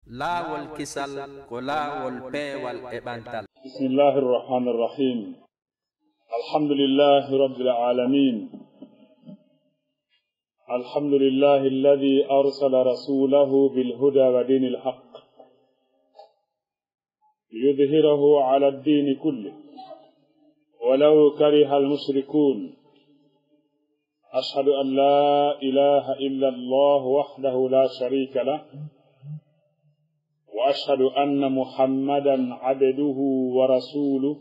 LAAWOL KISAL ko LAAWOL peewal e ɓantal. Bismillahir Rahmanir Rahim. Alhamdulillahi Rabbil Alamin. Alhamdulillahi alladhi arsala rasulahu bil huda wa dinil haqq liyudhhirahu ala ad-din kulli walau kariha al-mushrikun. Ashhadu an la ilaha illa Allah wahdahu la sharika lah وأشهد أن محمدا عبده ورسوله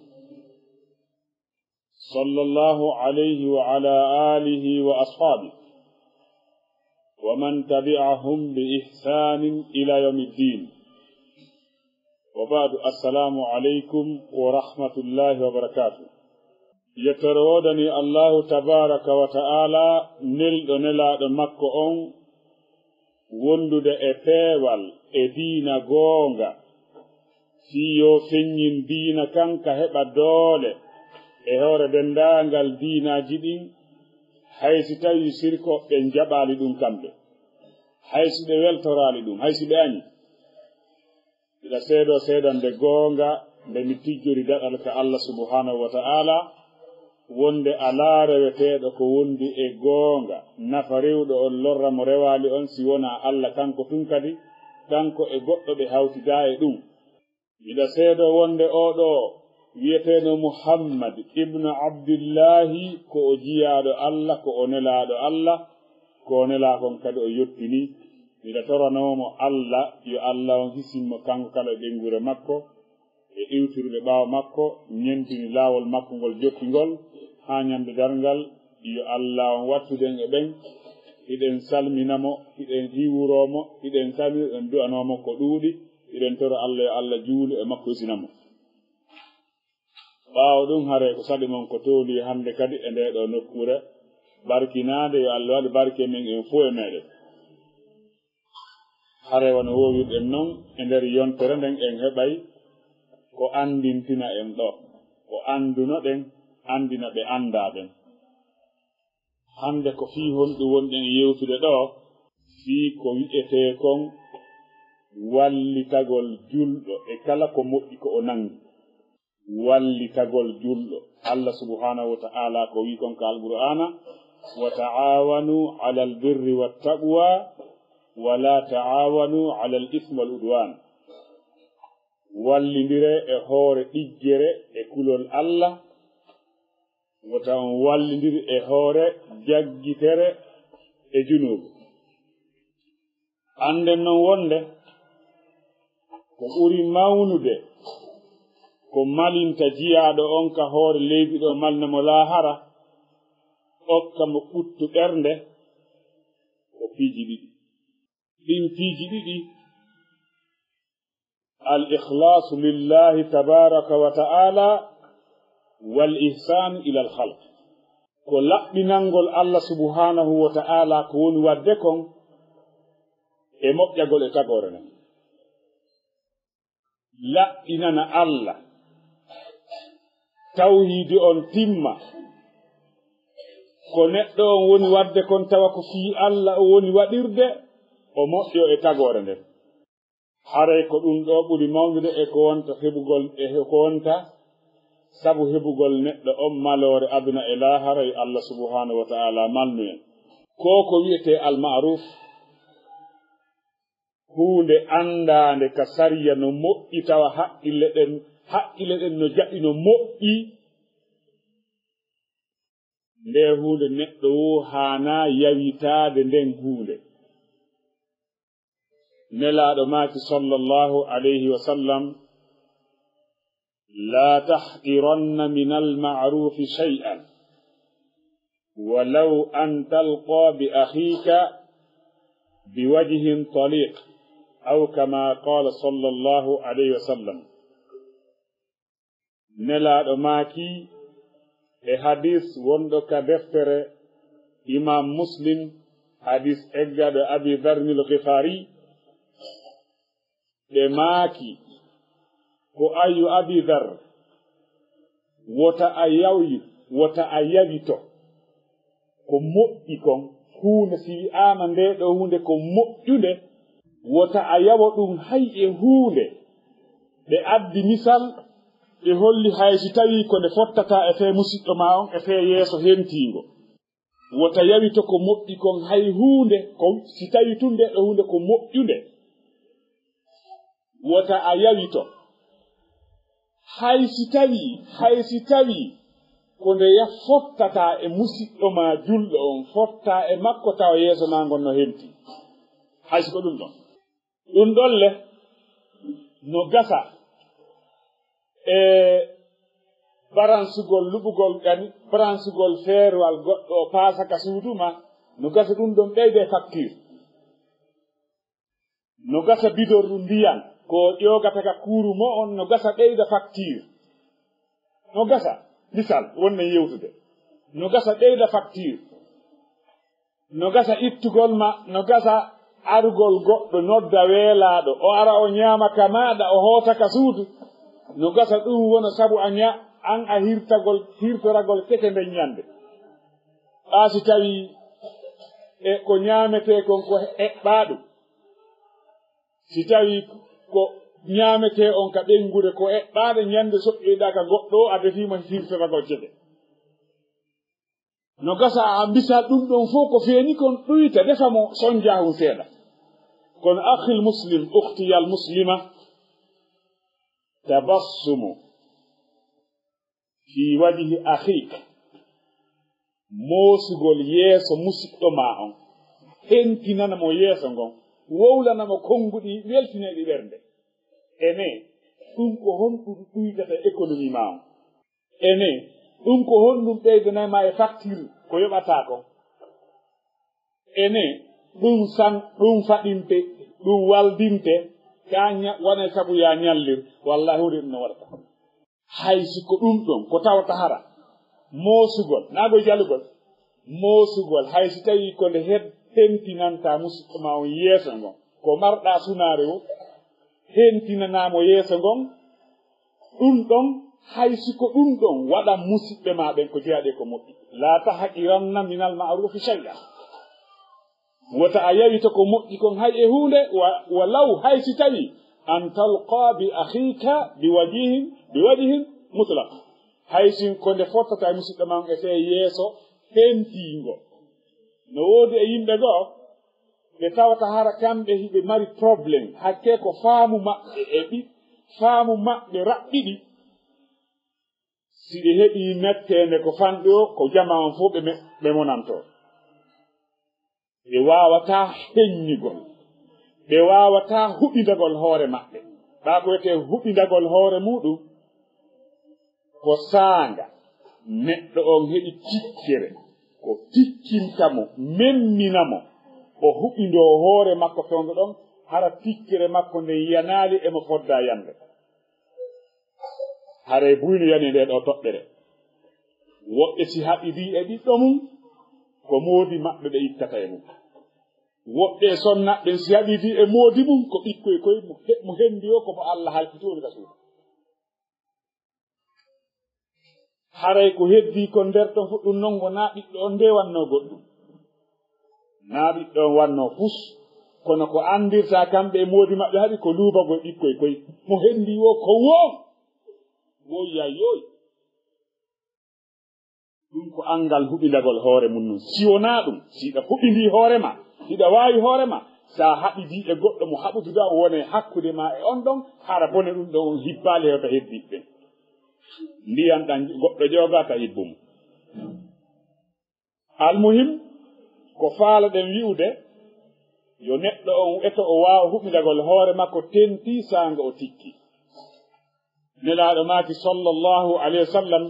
صلى الله عليه وعلى آله وأصحابه ومن تبعهم بإحسان إلى يوم الدين. وبعد السلام عليكم ورحمة الله وبركاته. يترودني الله تبارك وتعالى نلا مكة wondude e peewal e diina goonga fiyo feññin diina kanka heɓa doole e hoore dendaangal diinaaji ɗin haysi tawi sirkoɓe jaɓaali ɗum kamɓe, haysi ɓe weltoraali ɗum, haysi ɓe añi. ila seedande goonga nde mi tijjori daɗal ka Allah subhanahu wa ta'ala wonde alaa reweteeɗo ko wondi e goonga nafa rewɗo on lorra mo rewaali on si wona Allah kanko tun kadi kanko e goɗɗo ɓe hawtidaa e ɗum. miɗa seedo wonde oɗo wiyeteeno Muhammad ibnu Abdillahi ko o jiyaaɗo Allah, ko o nelaaɗo Allah, ko o nelaa kon kadi o yottini. miɗa toranoomo Allah yo Allah on hisinmo kanko kala e ɗengure makko e iwtirde ɓaawo makko, ñentini laawol makko ngol jottingol haa ñande darngal. yo Allah on wattuɗen e ɓen, hiɗen salminamo, hiɗen hiwuromo, hiɗen salmina, ɗen du'anomo ko ɗuuɗi, hiɗen toro Allah yo Allah juulu e makko hisinamo. ɓaawo ɗum hare ko saɗi mon ko tooli hannde kadi e nde ɗo nokkure barkinaade, yo Allah waɗi barke men en fof e meɗen. hare wono wowirɗen noon e nder yontere nden en heɓay ko andintina en ɗo, ko anduno ɗen andina ɓe andaɓen. hande ko fii honɗum wonɗen yewtude ɗo fii ko wi'ete kon wallitagol julɗo e kala ko moƴƴi ko o nangi. wallitagol julɗo, Allah subhanahu wa ta'ala ko wi kon ka alqur'ana: wa ta'awanu 'ala al-birri wat-taqwa wa la ta'awanu 'ala al-ithmi wal-'udwan. wallindire e hoore ɗijjere e kulol Allah, wota on wallindiri e hoore jaggitere e junubu. anden noon wonde ko ɓuri mawnude ko malinta jiyaaɗo on ka hoore leydi ɗo malnamo laahara okka mo ɓuttu ɓernde ko piiji ɗiɗi. ɗin piiji ɗiɗi: al-ikhlasu lillahi tabaraka wa ta'ala wal ihsanu ila al-khalq. ko laɓɓinangol Allah subhanahu wa ta'ala ko woni wadde kon e moƴƴagol e tagore nen. laɓɓinana Allah, tawhiidi on timma, ko neɗɗo on woni wadde kon tawa ko fii Allah o woni waɗirde, o moƴƴo e tagore nden. haray ko ɗum ɗo ɓuri mawnude e ko wonta heɓugol e ko wonta sabu heɓugol neɗɗo on maloore aduna e laahara e Allah subhanahu wa ta'ala malnu en. ko wiyete al-ma'ruf, huunde andaande ka sariya no moƴƴi tawa haqqille ɗen no jaɓi no moƴƴi. nde huunde neɗɗo wo haana yawitaade nden huunde. nelaaɗo maaki sallallahu alayhi wa sallam: la tahqiranna min al-ma'rufi shay'an walau an talqa bi akhika biwajhin taliq, aw kama qala sallallahu alayhi wa sallam. nelaaɗo maaki e hadis wonɗo ka deftere imam Muslim, hadis eggaɗo Abi Dharr al-Ghifari, ɓe maaki ko ayu Abi Dharr, wota a yawito ko moƴƴi kon huunde si wi'ama nde ɗo hunde ko moƴƴude, wota a yawa ɗum hay e huunde ɓe addi misal ɓe holli hay si tawi ko nde fottata e fee musidɗo ma on e fee yeeso hentiingo wota yawi to ko moƴƴi kon hay huunde ko si tawi tun nde ɗo huunde ko moƴƴunde wota a yawi to hay si tawi ko nde fottata e musidɗo ma julɗo on fotta e makko taw yeeso ma ngon no henti hay si ko ɗum ɗon ɗum ɗolle no gasa e baransugol luɓugol gani baransugol feerwal goɗɗo o paasaka suuduma no gasa ɗum ɗon ɓeyde facture no gasa bidorru ndiyan ko ƴoogata ka kuuru mo on no gasa ɓeyda facture no gasa misal wonne yewtude no gasa ɓeyda facture no gasa ittugol ma no gasa arugol goɗɗo nodda weelaaɗo o ara o ñaama ka maaɗa o hoota ka suudu no gasa ɗum wona sabu an a hirtoragol keke nden ñande ɓaasi tawi e ko ñaametee kon ko eɓɓaaɗum si tawi ko ñaametee on ka ɓengude ko eɓɓaaɗe ñande soƴƴoyɗa ka goɗɗo a defiima hirtoragol keke no gasa a mbisa ɗum ɗon fof ko feeni kon ɗuyta defa mo sonjahum seeɗa kono akhil muslim uktiyal muslima tabassumu fi wajhi akhik moosugol yeeso musidɗo ma on hentinanamo yeeso ngon wowlanamo konnguɗi weltineɗi ɓernde ene ɗum ko honɗum ɗuytata économie ma on ene ɗum ko honɗum ɓeydanayma e facture ko yoɓata ko ene ɗum faɗinte ɗum waldinte ka wona sabu ya ñallir wallahi hude ɗum no waɗata hay sikko ɗum ɗon ko tawata hara moosugol naago jalugol moosugol hay si tawi ko nde hentinanta musidɗo ma on yeeso ngon ko marɗa sunaare o hentinanamo yeeso ngon ɗum ɗon hay siko ɗum ɗon waɗa musidɓe ma ɓen ko jeyaɗe ko moƴƴi la tahqiranna minal ma'rufi shay'a wota a yawi to ko moƴƴi kon hay e hunde walaw hay si tawi an talqa bi akhika bi wajhin mutlaq hay sin ko nde fottata e musidɗo ma on e fe yeeso hentingo no woodi e yimɓe goo ɓe tawata hara kamɓe hiɓe mari probléme hakke ko faamu maɓɓe raɓɓiɗi si ɓe heɓi mettende ko fanɗo ko jama on fof ɓe monanto ɓe wawata heññigol ɓe wawata huɓidagol hoore maɓɓe ɓa ko wiyete huɓidagol hoore muɗum ko saanga neɗɗo on heɓi tikkere ko tikkintamo memminamo o huɓindo hoore makko fewndo ɗon hara tikkere makko nde yanaali emo fodda yande hare buyno yani nde ɗo toɓɓere woɓɓe si haɓidi e ɓiɗɗo mum ko moodi maɓɓe ɓe ittata e mum woɓɓe sonnaɓɓe si haɓidi e moodi mum ko ɓikkoye koye mo hendi o komo Allah halkitoni ka suudu haray ko heddi ko nder ɗon fu ɗum noon wona ɓiɗɗo on nde wanno goɗɗum na ɓiɗɗo on wanno fus kono ko andirta kamɓe e moodi maɓɓe haɓi ko luubagoye ɓikkoye koye mo hendi o ko won woyyayoy ɗum ko angal huɓidagol hoore mum non si wona ɗum siɗa huɓidi hoore ma siɗa waawi hoore ma sa haɓidi e goɗɗo mo haɓutuda o wone hakkude ma e on ɗon hara bone ɗum ɗon on hibbaali hewta heddiɓe ndiyan ɗan goɗɗo joogata hibbum almuhim ko faalaɗen wi'ude yo neɗɗo on eto o waawa huɓidagol hoore makko tenti saanga o tikki nelaaɗo maaki sallllahu alayhi wa sallam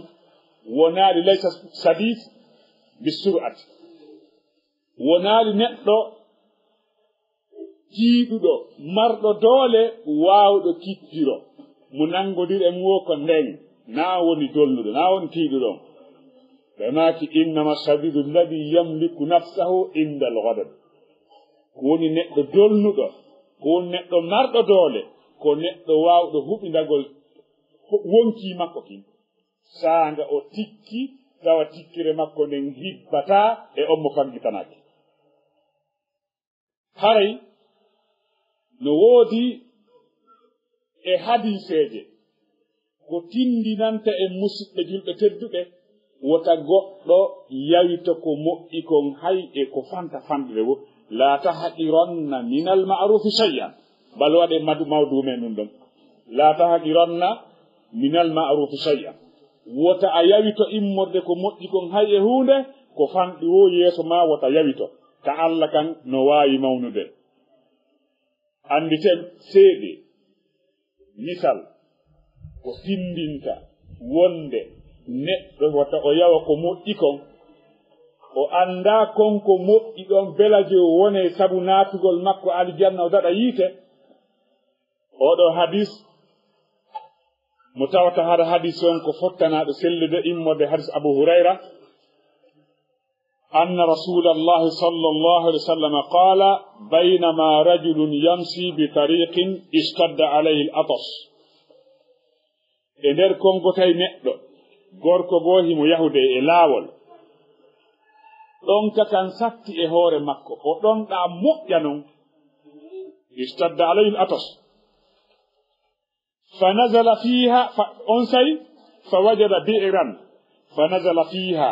wonaali laysa sadid bi sur'ati wonaali neɗɗo tiiɗuɗo marɗo doole waawɗo kittiro mo nanngodiri e muwo ko nden naa woni dolluɗo naa woni tiiɗuɗon ɓe maaki innama sadidu alladi yamliku nafsahu inda alghadab ko woni neɗɗo dolluɗo ko woni neɗɗo marɗo doole ko neɗɗo waawɗo huɓidagol wonki makko kin saanga o tikki tawa tikkire makko nden hibbata e on mo faggitanaki haray no woodi e hadiseje ko tindinanta e musidɓe julɓe tedduɓe wota goɗɗo yawita ko moƴƴi kon hay e ko fanta fanɗude wo la tahqironna min alma'rufi shay'an bal waɗe mawdumen ɗum ɗon la tahqironna min alma'rufi shay'an wota a yawito immorde ko moƴƴi kon hay e hunde ko fanɗi wo yeeso ma wota yawito ka Allah kan no waawi mawnude anditen seeɗe misal ko tindinta wonde neɗɗo wata o yawa ko moƴƴi kon o anda konko moƴƴi ɗon belaje o wone sabu naatugol makko aljanna o daɗa yiite oɗo hadis mo tawata hada hadis on ko fottanaɗo sellude immode hadis Abu Hurayra أن رسول الله صلى الله عليه وسلم قال بينما رجل يمشي بطريق اشتد عليه العطش nder konkotay neɗɗo gorko goohimo yahude e laawol ɗon kakan satti e hoore makko o ɗon ɗa moƴƴa non istadda alayhi al-atas fa nazala fiha on say fa wajada bi'ran fa nazala fiha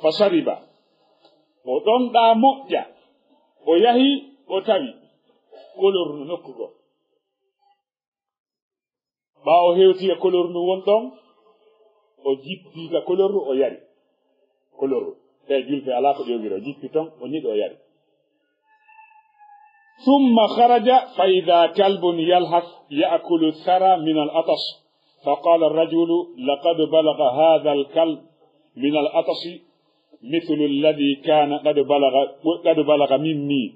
fa shariba o ɗon ɗa moƴƴa o yahi o tawi kolornu nokkugo ɓaawo hewtiga kolornu won ɗon o jippiga kolorru o yari kolorru tawi julfe ala ko ƴogiro o jippi ton o ñiɗi o yari ثم خرج فإذا كلب يلهث يأكل الثرى من العطش فقال الرجل لقد بلغ هذا الكلب من العطش مثل الذي كان قد بلغ مني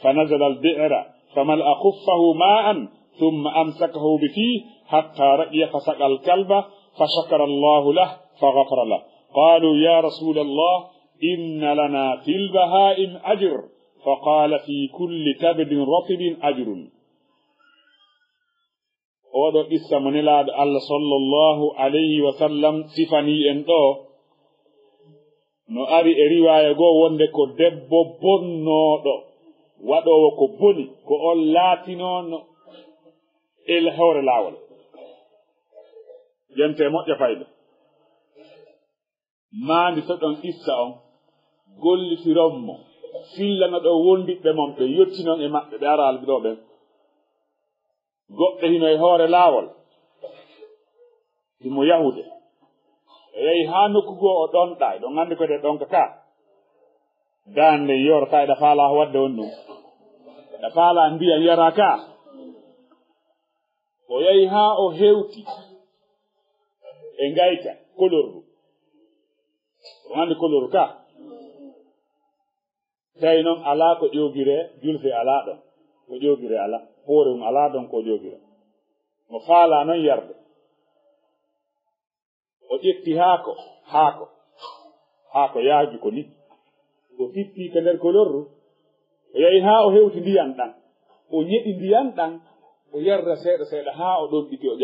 فنزل البئر فملأ خفه ماء ثم أمسكه بفيه حتى رأي فسقى الكلب فشكر الله له فغفر له قالوا يا رسول الله إن لنا في البهائم أجر فقال في كل كبد رطب أجر oɗo issa mo nelaɗo Allah sallallahu alayhi wa sallam sifani en ɗo no ari e riwaya goo wonde ko debbo bonnoɗo waɗowo ko boni ko on laatinono el hawre laawol jente moƴƴa fayda maandi so ɗon issa on gollitironmo fillano ɗo wondiɓɓe mon ɓe yettinon e maɓɓe ɓe ara albiɗo ɓen goɗɗo hino e hoore laawol himo yahude o yehi haa nokkugo o ɗonɗa ɗon anndi kode ɗonka ka dande yorta eɗa faala wadde on ɗum eɗa faala ndiyam yara ka o yehi haa o hewti e ngayta kolorru ɗon anndi kolorru ka tawi noon alaa ko ƴoogire julfe alaa ɗon ko ƴoogire alaa hoore mum alaa ɗon ko ƴoogire mo faala noon yarde o ƴetti haako yaaju ko ni o fippii ko nder kolorru o yehi haa o hewti ndiyam ɗan o ñeɗi ndiyam ɗan o yarda seeɗa seeɗa haa o ɗon ɗiti o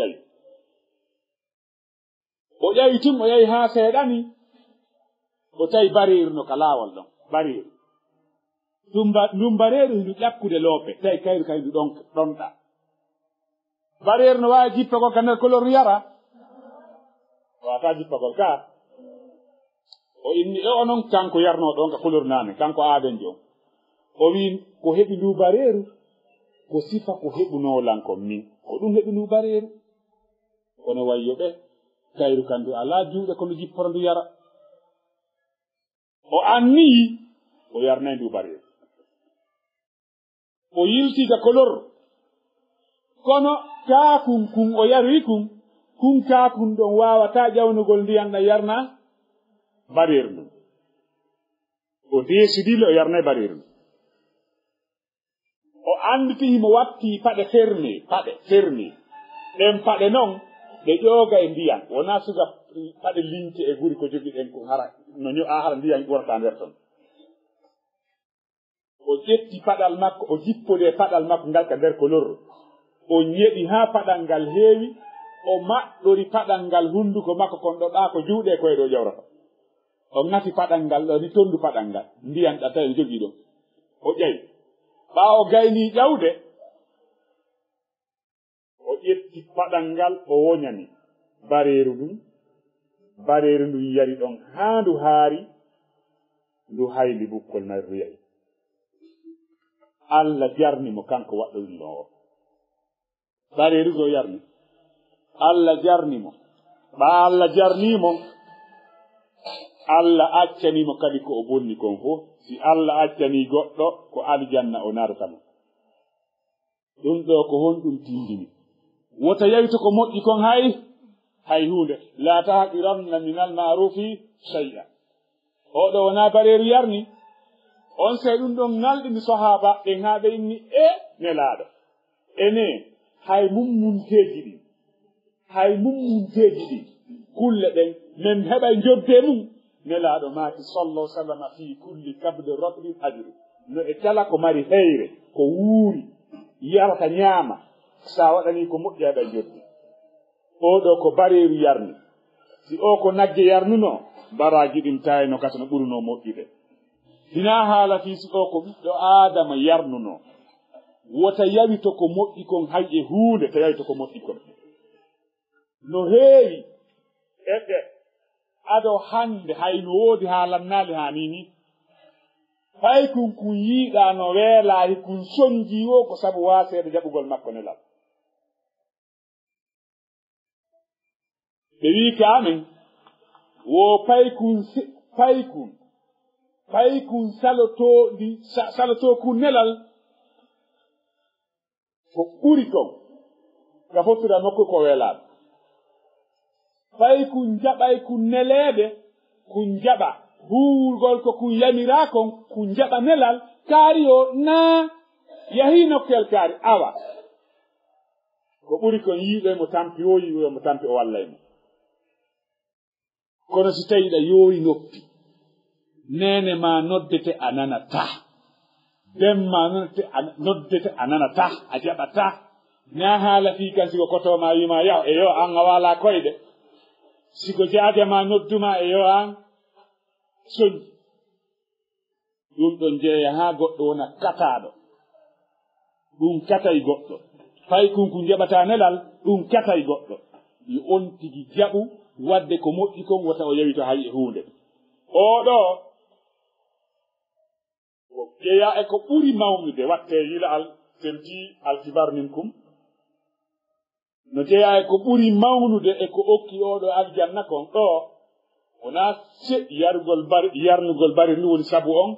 ƴawi tum o yehi haa seeɗani o tawi bariiru no ka laawol ɗon bariiru ɗum bareeru hindu ƴakkude loope tawi kayru kaydu ɗonɗa bareeru no waawi jippagol ka nder kolorru yara wata jippagol ka o inni e onon kanko yarno ɗon ka kolorru nane kanko aaden jom o wi ko heɓi ndu bareeru ko sifa ko heɓunoolankon min ko ɗum heɓi ndu bareeru kono wayyo ɓe kayru kan ndu alaa juuɗe kono jipporo ndu yara o annii o yarnay ndu bareeru o yilti ka kolor kono kaakun kun o yari kun kaakun ɗon waawata ƴawnugol ndiyam ɗam yarna bareeru ndun o deesidile o yarnay bareeru ndun o anditi himo watti paɗe ferni ɗen paɗe noon ɗe ƴooga e ndiyam wona suga paɗe lince e guri ko jogi ɗen ko hara no hara ndiyam ɓurata nder ton o ƴetti paɗal makko o jippode paɗal makko ngal ka nder kolorru o ñeɗi haa paɗal ngal heewi o maɗɗori paɗal ngal hunduko makko kon ɗo ɗa ko juuɗe koye ɗo ƴawrata o ŋati paɗal ngal ɗo ni tondu paɗal ngal ndiyam ɗa tawi jogii ɗon o ƴawi ɓaawo gayni ƴawde o ƴetti paɗal ngal o woñani bareeru ndun yari ɗon haa ndu haari ndu hayli bukkol narru yahi Allah jarnimo kanko waɗɗo ɗum o bareeru go yarni Allah jarnimo ɓa Allah jarnimo Allah accanimo kadi ko o bonni kon fof si Allah accani goɗɗo ko aljanna o nartamo ɗum ɗo ko honɗum tindini wota yawito ko moƴƴi kon hay hunde la tahqiranna min alma'rufi shay'a oɗo wona bareeru yarni on sey ɗum ɗon nalɗini sahaba ɓen haa ɓe inni nelaaɗo ene hay mummunteji ɗi kulle ɗen min heɓa jodde mum nelaaɗo maaki sallallahu sallam fi kulli kabde rotbin ajru no e kala ko mari heyre ko wuuri yarata ñaama sa waɗani ko moƴƴi heɓa jodde oɗo ko bareeru yarni si o ko nagge yarnuno baraji ɗin tawino kata no ɓuruno moƴƴude hina haala fi si o ko ɓiɗɗo adama yarnuno wota yawi to ko moƴƴi kon hay e huunde to yawi to ko moƴƴi kon no heewi eɓe ado hande hayno woodi haalannali ha nini hay kun yiiɗa no weelaahi kun soñji wo ko sabu waaseede jaɓugol makko nelal ɓe wi ka amen wo paykun saloto kun nelal ko ɓuri kon ka fottuda nokku ko weelaaɗo paykun jaɓay kun neleede kun jaɓa huwugol ko kun yamira kon kun jaɓa nelal kaari o naa yahi nokkel kaari awa ko ɓuri kon yiiɓe mo tampi o yiiɓe mo tampi o wallaymo kono si tawiɗa yoori noppi nene ma noddete a nanata demma noddete a nanata a jaɓata na haala fi kan siko kotoma wima yaw e yo an a wala koyɗe siko jaajama nodduma e yo an soñi ɗum ɗon jeeya ha goɗɗo wona kataɗo ɗum katay goɗɗo fay kunku jaɓata nelal ɗum katay goɗɗo yo on tigi jaɓu wadde ko moƴƴi kon wata o yawi to hay e hunde oɗo ko jeeya e ko ɓuri mawnude watte yila al temti alkibar minkum no jeeya e ko ɓuri mawnude e ko okki oɗo aljanna kon ɗo wona yarnugol bari ndu woni sabu on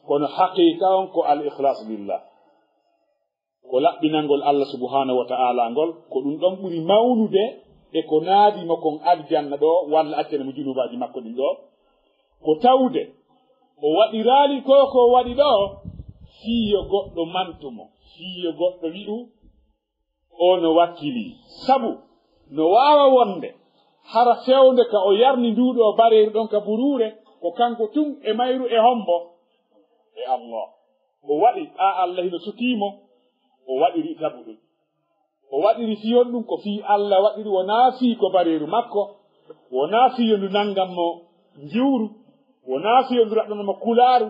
kono haqiqa on ko al ikhlas billah ko laɓɓinangol Allah subhanahu wa ta'ala ngol ko ɗum ɗon ɓuri mawnude e ko naadimo kon aljanna ɗo walla accene mo junubaji makko ɗin ɗo ko tawde o waɗiraali ko waɗi ɗo fiyo goɗɗo mantumo fiyo goɗɗo wi'u o no wakkili sabu no waawa wonde hara fewnde ka o yarni nduɗo bareeru ɗon ka buruure ko kanko tun e mayru e hombo e Allah o waɗi Allah hino sutimo o waɗiri sabu ɗum o waɗiri fiyon ɗum ko fii Allah waɗiri wonaa fii ko bareeru makko wonaa fiyo ndu nangan mo njiwru wonaa fiyo ndu raɗɗanamo kulaaru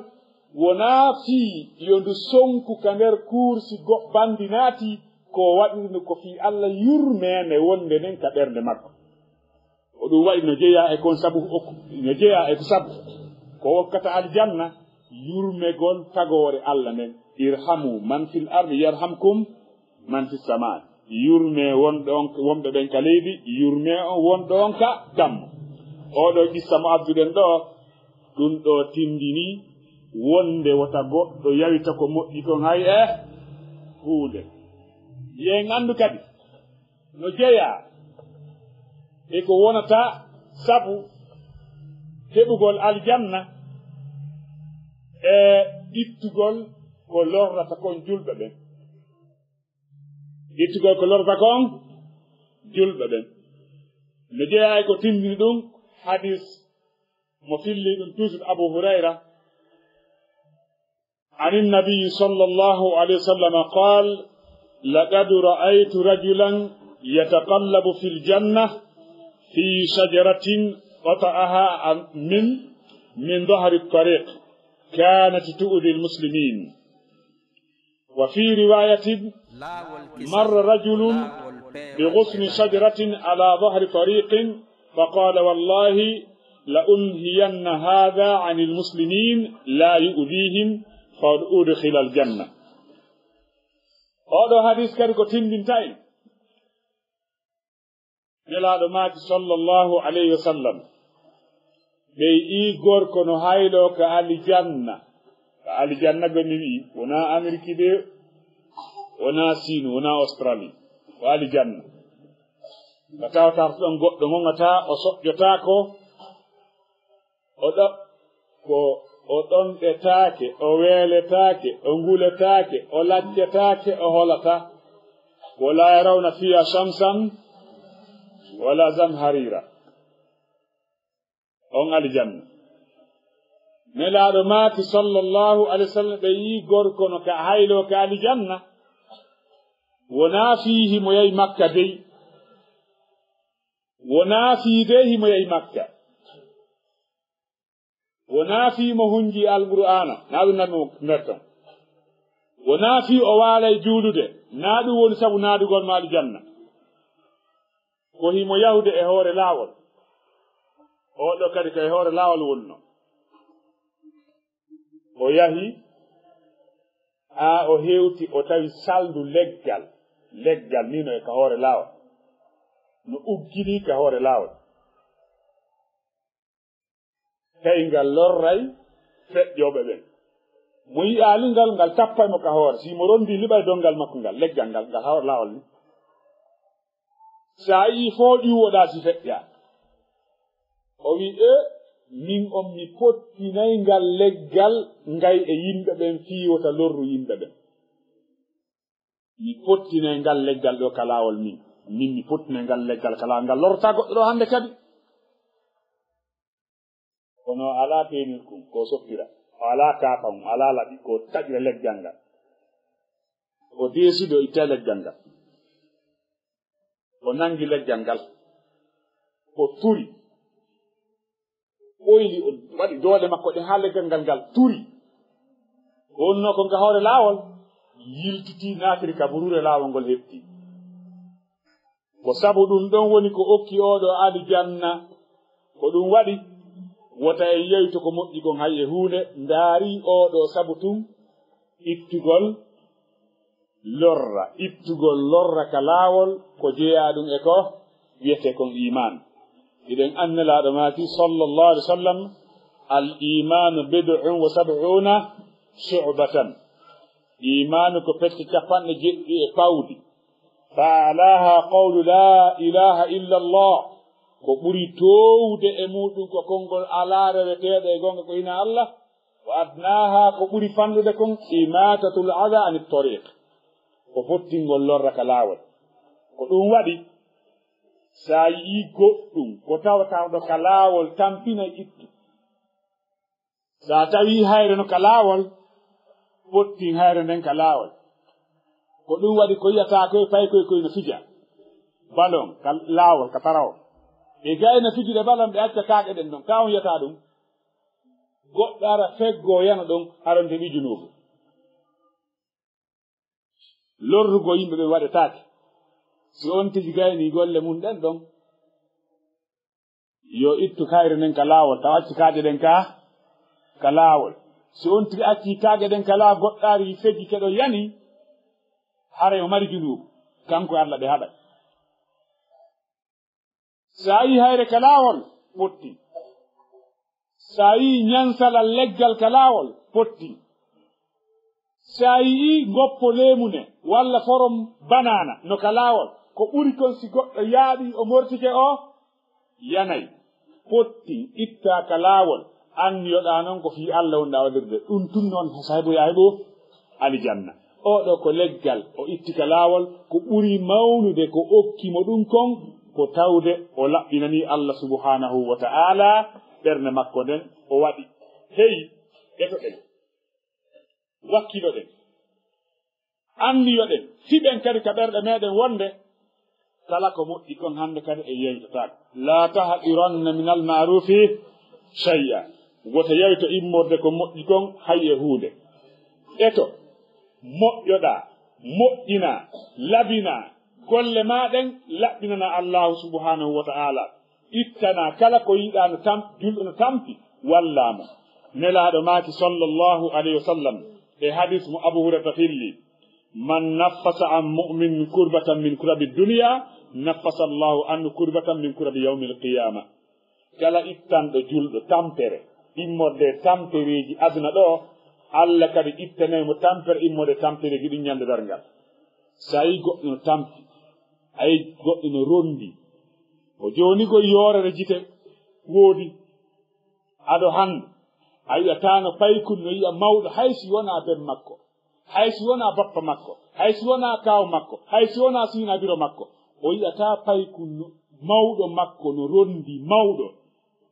wonaa fii yo ndu sonku ka nder kuursi bandi naati ko waɗiri ndu ko fii Allah yurmene wonde nden ka ɓernde makko o ɗum waɗi no jeeya e kon sabu no jeeya e ko sabu ko wokkata aljanna yurmegol tagoore Allah nden irhamu man fil ardi yarhamkum man fis samaa yurme wonɓe ɓen ka leydi yurme on wonɗo on ka dammo oɗo qissa mo abduɗen ɗo ɗum ɗo tindini wonde wota goɗɗo yawita ko moƴƴi kon hay e huunde yen andu kadi no jeeya e ko wonata sabu heɓugol aljanna e ittugol ko lorrata kon julɓe ɓen ittugol ko lorrata kon julɓe ɓen no jeeya e ko tindini ɗum hadis mo filli ɗum toujours Abu Hurayra عن النبي صلى الله عليه وسلم قال لقد رأيت رجلا يتقلب في الجنة في شجرة قطعها من ظهر الطريق كانت تؤذي المسلمين وفي رواية مر رجل بغصن شجرة على ظهر طريق فقال والله لأنهين هذا عن المسلمين لا يؤذيهم فأدخل الجنة. هذا حديث كاركو تندين تاين نلادو مات صلى الله عليه وسلم بي إيغور كنو هايلو كالي جنة كالي جنة بني ونا أمريكي دي ونا سين ونا أسترالي والي جنة كتاو تارتون غو غتا وسوجتاكو odo ko odon detaake o weletaake o nguletaake o laccetaake o holata wala yarawna fiha shamsan wala zamharira on aljanna nelaado maati sallallahu alaihi wasallam be yi gorko no ka haylo ka aljanna wona fihi mo yai makka dey wona fi dey mo yai makka ونافي مهنجي القرآن نادو نرتم ونافي أوالي جولد نادو ونسب نادو قول مال الجنة وهي ميهود إهور لاول أولو كارك إهور لاول ونو ويهي أهيوتي أتاوي سالدو لجال نينو إكهور لاول نو أبجيني كهور لاول kaygal lorray feƴƴoɓe ɓen mo yi'aali ngal tappay mo ka hoore si mo rondi liɓay dongal makko ngal leggal ngal hawr lawol ni sa yi foo ƴiwoɗa si feƴƴa o wi min on mi pottinay ngal leggal ngay e yimɓe ɓen fiiwota lorru yimɓe ɓen mi pottinay ngal leggal ɗo ka lawol min mi pottinay ngal leggal ka lawol ngal lorta goɗɗo ɗo hande kadi kono ala penirkum ko soppira o ala kafam ala laɓi ko taƴre leggal ngal o deeside o itta leggal ngal o nangi leggal ngal o turi ɓoyli o waɗi doole makko ɗe ha leggal ngal turi wonno ko nga hoore laawol yiltiti naatiri ka burure laawol ngol heɓti ko sabu ɗum ɗon woni ko okki oɗo aljanna ko ɗum waɗi wota e yeyto ko moƴƴi kon hay e huunde ndaari oɗo sabu tun ittugol lorra ka laawol ko jeeya ɗum e ko wiyete kon iman iɗen annelaaɗo maaki sallallahu alaihi wa sallam al imanu bid'un wa sab'una shu'batan imanu ko petti capanɗe jeɗɗi e pawdi fa alaha qawlu la ilaha illa allah ko ɓuri towde e muɗum ko konngol ala reweteɗo e gonga ko ina Allah wa adnaha ko ɓuri fanɗude kon imatatul ada ani tariq ko fottingol lorra ka laawol ko ɗum waɗi sa yi goɗɗum ko tawatawɗo ka laawol tampina ittu sa tawi hayre no ka laawol fottin hayre nden ka laawol ko ɗum waɗi ko yiyata koye pay koye no fija balon ka laawol ka tarawo e gayna fijude balam ɓe acca kaake ɗen ɗon ka on yiyata ɗum goɗɗo ara feggo yana ɗon aronde wijunugo lorrugo yimɓe ɓe waɗetaake si on tigi gayni golle mum ɗen ɗon yo ittu kayre nden ka laawol taw acci kaaje ɗen ka laawol si on tigi acci kaage ɗen ka laawol goɗɗaari feji keɗo yani hara o mari junugo kanko Allah ɓe haɗa sa yi hayre ka laawol potti sa yi nyansala leggal ka laawol potti sa yi goppo leemune walla forom banana no ka laawol ko ɓuri kon si goɗɗo yaaɗi o mortike o yanay potti itta ka laawol anniyoɗa noon ko fi Allah wonɗa waɗirde ɗum tun noon sahiboya heɓo aljanna oɗo ko leggal o itti ka laawol ko ɓuri mawnude ko okkimo ɗum kon ko tawde o laɓɓinani Allah subhanahu wa ta'ala ɓernde makko nden o waɗi hey etoɗen wakkiloɗen anniyoɗen fiɓen kadi ka ɓerɗe meɗen wonde kala ko moƴƴi kon hande kadi e yeytotako la tahqiranna min almarufi shay'a woto yeyto immorde ko moƴƴi kon hay e huunde eto moƴƴoɗa moƴƴina labina golle maɗen laɓɓinana allahu subhanahu wa ta'ala ittana kala ko yiɗa no julɗo no tampi wallamo nelaɗo maaki sallllahu alayhi wa sallam e hadis mo abu hurata filli man naffasa an mu'min kurbatan min kurabi dunia naffasa allahu anhu kurbatan min kurabi yawmi alqiyama kala ittanɗo julɗo tampere immorde tampereji aduna ɗo allah kadi ittanemo tampere immorde tampereji ɗin ñande dargal so yi goɗɗo no tampi ayi goɗɗo no rondi o joni koye yorere jite woodi aɗo hande a yi'ata no paykun no yi'a mawɗo haysi wona ben makko haysi wona bappa makko haysi wona kaw makko haysi wona sinabiro makko o yi'ata paykun no mawɗo makko no rondi mawɗo